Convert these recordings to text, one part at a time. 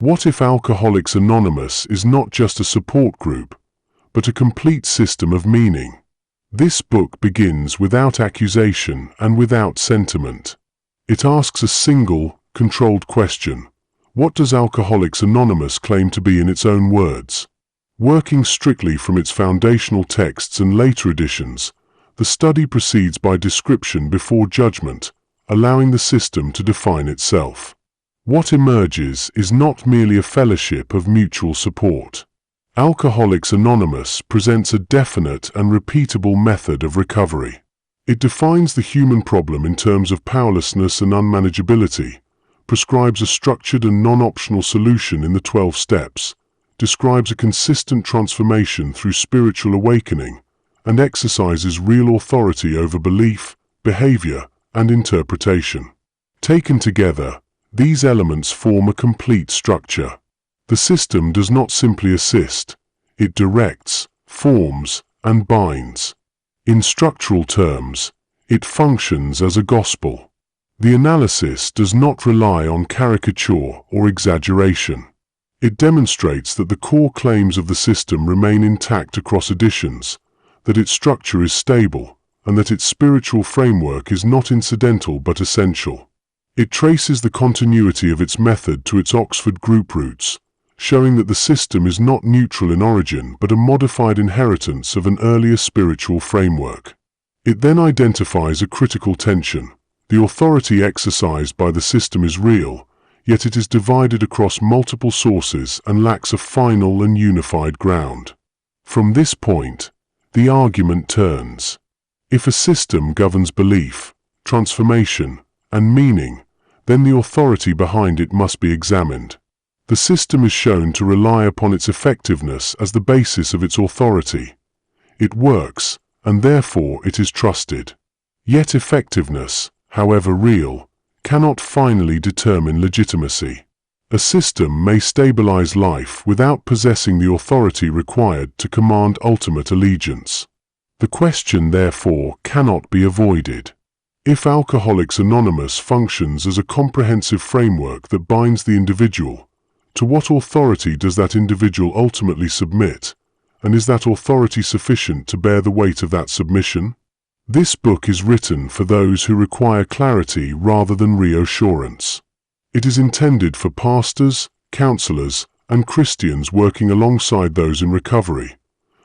What if Alcoholics Anonymous is not just a support group, but a complete system of meaning? This book begins without accusation and without sentiment. It asks a single, controlled question. What does Alcoholics Anonymous claim to be in its own words? Working strictly from its foundational texts and later editions, the study proceeds by description before judgment, allowing the system to define itself. What emerges is not merely a fellowship of mutual support. Alcoholics Anonymous presents a definite and repeatable method of recovery. It defines the human problem in terms of powerlessness and unmanageability, prescribes a structured and non-optional solution in the 12 steps, describes a consistent transformation through spiritual awakening, and exercises real authority over belief, behaviour, and interpretation. Taken together, these elements form a complete structure. The system does not simply assist, it directs, forms, and binds. In structural terms, it functions as a gospel. The analysis does not rely on caricature or exaggeration. It demonstrates that the core claims of the system remain intact across editions, that its structure is stable, and that its spiritual framework is not incidental but essential. It traces the continuity of its method to its Oxford group roots, showing that the system is not neutral in origin but a modified inheritance of an earlier spiritual framework. It then identifies a critical tension. The authority exercised by the system is real, yet it is divided across multiple sources and lacks a final and unified ground. From this point, the argument turns. If a system governs belief, transformation, and meaning, then the authority behind it must be examined. The system is shown to rely upon its effectiveness as the basis of its authority. It works, and therefore it is trusted. Yet effectiveness, however real, cannot finally determine legitimacy. A system may stabilize life without possessing the authority required to command ultimate allegiance. The question, therefore, cannot be avoided. If Alcoholics Anonymous functions as a comprehensive framework that binds the individual, to what authority does that individual ultimately submit, and is that authority sufficient to bear the weight of that submission? This book is written for those who require clarity rather than reassurance. It is intended for pastors, counselors, and Christians working alongside those in recovery,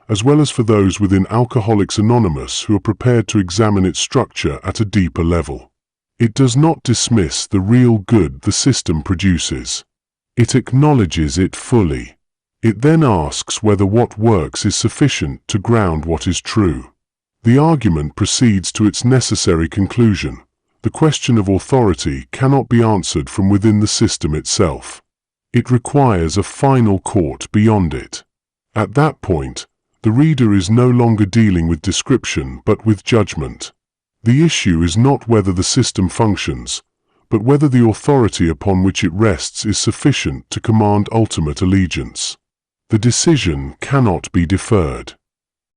as well as for those within Alcoholics Anonymous who are prepared to examine its structure at a deeper level. It does not dismiss the real good the system produces. It acknowledges it fully. It then asks whether what works is sufficient to ground what is true. The argument proceeds to its necessary conclusion. The question of authority cannot be answered from within the system itself. It requires a final court beyond it. At that point, the reader is no longer dealing with description but with judgment. The issue is not whether the system functions, but whether the authority upon which it rests is sufficient to command ultimate allegiance. The decision cannot be deferred.